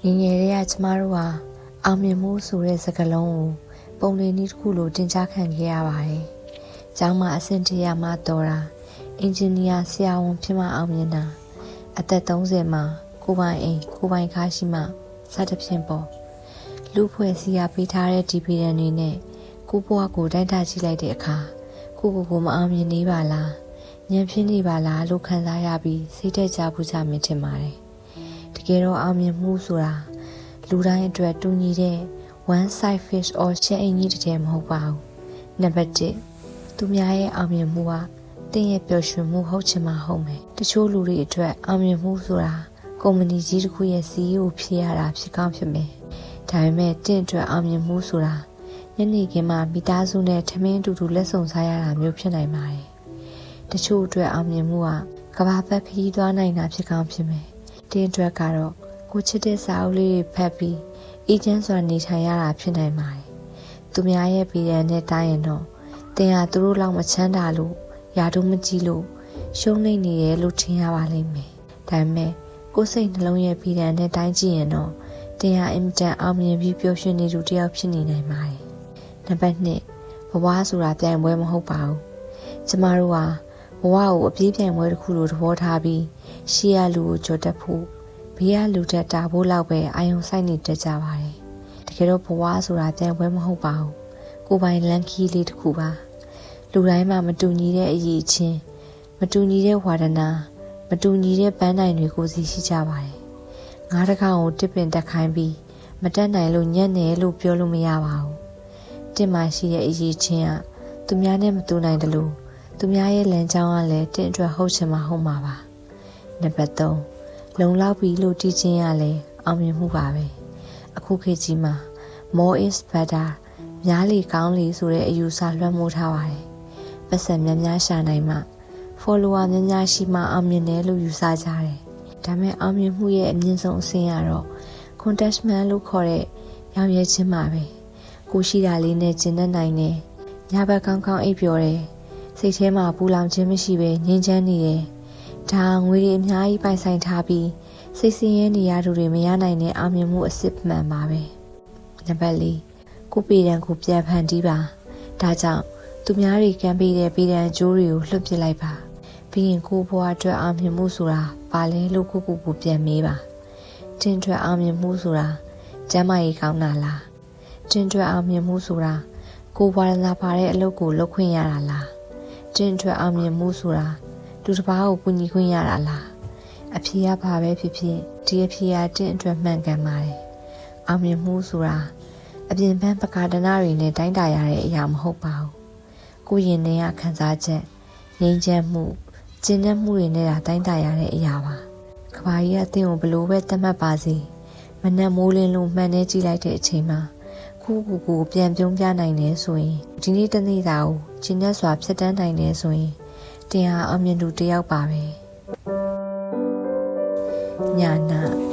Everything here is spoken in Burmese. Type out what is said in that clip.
ငငယ်တွေကကျမတို့ဟာအောင်မြင်မှုဆိုတဲ့စကားလုံးကိုပုံလေးနည်းတစ်ခုလိုတင်ကြားခံခဲ့ရပါတယ်။ကျောင်းမှာအဆင့်တရမှတော်တာအင်ဂျင်နီယာဆရာဝန်ဖြစ်မှအောင်မြင်တာအသက်30မှာကိုပိုင်အိမ်ကိုပိုင်ကားရှိမှစသဖြင့်ပေါ့လူဖွဲ့စည်းရပေးထားတဲ့ဒီပီရန်တွေနဲ့ကိုဘွားကိုတိုင်းတာကြည့်လိုက်တဲ့အခါကိုမအောင်မြင်နေပါလားညံပြင်းနေပါလားလို့ခံစားရပြီးစိတ်တက်ကြပူကြမြင်ထင်ပါတယ်တကယ်တော့အောင်မြင်မှုဆိုတာလူတိုင်းအတွက်တူညီတဲ့ one size fits all ရှယ်အင်ကြီးတည်းမဟုတ်ပါဘူးနံပါတ်1သူများရဲ့အောင်မြင်မှုကတင်းရဲ့ပျော်ရွှင်မှုဟုတ်ချင်မှဟုတ်မယ်တချို့လူတွေအတွက်အောင်မြင်မှုဆိုတာကုမ္ပဏီကြီးတစ်ခုရဲ့ CEO ဖြစ်ရတာဖြစ်ကောင်းဖြစ်မယ်ဒါပေမဲ့တင့်အတွက်အောင်မြင်မှုဆိုတာညနေခင်းမှာမိသားစုနဲ့ထမင်းအတူတူလက်ဆောင်စားရတာမျိုးဖြစ်နိုင်ပါတယ်တချို့အတွက်အောင်မြင်မှုကကဘာပတ်ခရီးသွားနိုင်တာဖြစ်ကောင်းဖြစ်မယ်တင်းအတွက်ကတော့ကိုချစ်တဲ့စာအုပ်လေးတွေဖတ်ပြီးအေးချမ်းစွာနေထိုင်ရတာဖြစ်နိုင်ပါတယ်သူများရဲ့ပြည်ရန်နဲ့တိုင်းရင်တော့တင်ဟာသူတို့လောက်မချမ်းသာလို့ယာတို့မကြည့်လို့ရှုံးနေနေတယ်လို့ထင်ရပါလိမ့်မယ်ဒါပေမဲ့ကိုယ်စိတ်နှလုံးရဲ့ပြည်ရန်နဲ့တိုင်းကြည့်ရင်တော့တင်ဟာအင်မတန်အောင်မြင်ပြီးပျော်ရွှင်နေသူတစ်ယောက်ဖြစ်နေနိုင်ပါတယ်နံပါတ်2ဘဝဆိုတာပြိုင်ပွဲမဟုတ်ပါဘူးကျမတို့ဟာဘဝကိုအပြေးပြိုင်ပွဲတစ်ခုလိုသဘောထားပြီးရှေ့ရလူကိုကြော်တက်ဖို့ဘေးကလူတက်တာဖို့လောက်ပဲအာယုံဆိုင်နေတတ်ကြပါတယ်တကယ်တော့ဘဝဆိုတာပြိုင်ပွဲမဟုတ်ပါဘူးကိုယ်ပိုင်လန်ခီးလေးတစ်ခုပါလူတိုင်းမှာမတူညီတဲ့အရေးချင်းမတူညီတဲ့ဝါဒနာမတူညီတဲ့ပန်းတိုင်တွေကိုစီရှိကြပါတယ်ငါးတကောင်ကိုတစ်ပင်တက်ခိုင်းပြီးမတက်နိုင်လို့ညံ့နေလို့ပြောလို့မရပါဘူးတစ်မှရှိတဲ့အရေးချင်းကသူများနဲ့မတူနိုင်တယ်လို့သူများရဲ့လမ်းကြောင်းကလည်းတင့်အတွက်ဟုတ်ချင်မှဟုတ်မှာပါနံပါတ်3လုံလောက်ပြီလို့တည်ခြင်းရလဲအောင်မြင်မှုပါပဲအခုခေတ်ကြီးမှာ more is better များလေကောင်းလေဆိုတဲ့အယူဆလွှမ်းမိုးထားပါတယ်ပတ်စံများများရှာနိုင်မှ follower များများရှိမှအောင်မြင်တယ်လို့ယူဆကြတယ်ဒါမဲ့အောင်မြင်မှုရဲ့အမြင့်ဆုံးအဆင့်ကတော့ contentment လို့ခေါ်တဲ့ရောင်ရဲခြင်းပါပဲကိုရှိတာလေးနဲ့ကျင့်တတ်နိုင်တယ်ညဘက်ကောင်းကောင်းအိပ်ပျော်တယ်စိတ်ထဲမှာပူလောင်ခြင်းမရှိဘဲငြိမ်းချမ်းနေတယ်ဒါငွေတွေအများကြီးပိုင်ဆိုင်ထားပြီးစိတ်ဆင်းရဲနေရသူတွေမရနိုင်တဲ့အောင်မြင်မှုအစစ်မှန်ပါပဲနံပါတ်4ကိုပေတံကိုပြန်ဖန်တီးပါဒါကြောင့်သူများတွေကမ်းပေးတဲ့ပေတံအကျိုးတွေကိုလွှတ်ပစ်လိုက်ပါပြီးရင်ကိုဘဝအတွက်အောင်မြင်မှုဆိုတာဘာလဲလို့ကိုပြန်မေးပါတင်အတွက်အောင်မြင်မှုဆိုတာကျမ်းမာရေးကောင်းတာလားတင်အတွက်အောင်မြင်မှုဆိုတာကိုဝါဒနာပါတဲ့အလုပ်ကိုလုပ်ခွင့်ရတာလားတင်အတွက်အောင်မြင်မှုဆိုတာလူတစ်ပါးကိုကူညီခွင့်ရတာလားအဖြေကဘာပဲဖြစ်ဖြစ်ဒီအဖြေကတင့်အတွက်မှန်ကန်ပါတယ်အောင်မြင်မှုဆိုတာအပြင်ပန်းပကာဒနာတွေနဲ့တိုင်းတာရတဲ့အရာမဟုတ်ပါဘူးကိုယ့်ရင်ထဲကခံစားချက်ငြိမ်းချမ်းမှုကျဉ်းတဲ့မှုတွေနဲ့တိုင်းတာရတဲ့အရာပါကဘာကြီးကတင့်ကိုဘလို့ပဲသတ်မှတ်ပါစေမနှက်မိုးလင်းလို့မှန်နေကြည့်လိုက်တဲ့အချိန်မှာကိုပြန်ပြုံးပြနိုင်တယ်ဆိုရင်ဒီနေ့တနေ့တာကိုကျဉ်းတဲ့စွာဖြတ်တန်းနိုင်တယ်ဆိုရင်တင်ဟာအောင်မြင်သူတစ်ယောက်ပါပဲညာနာ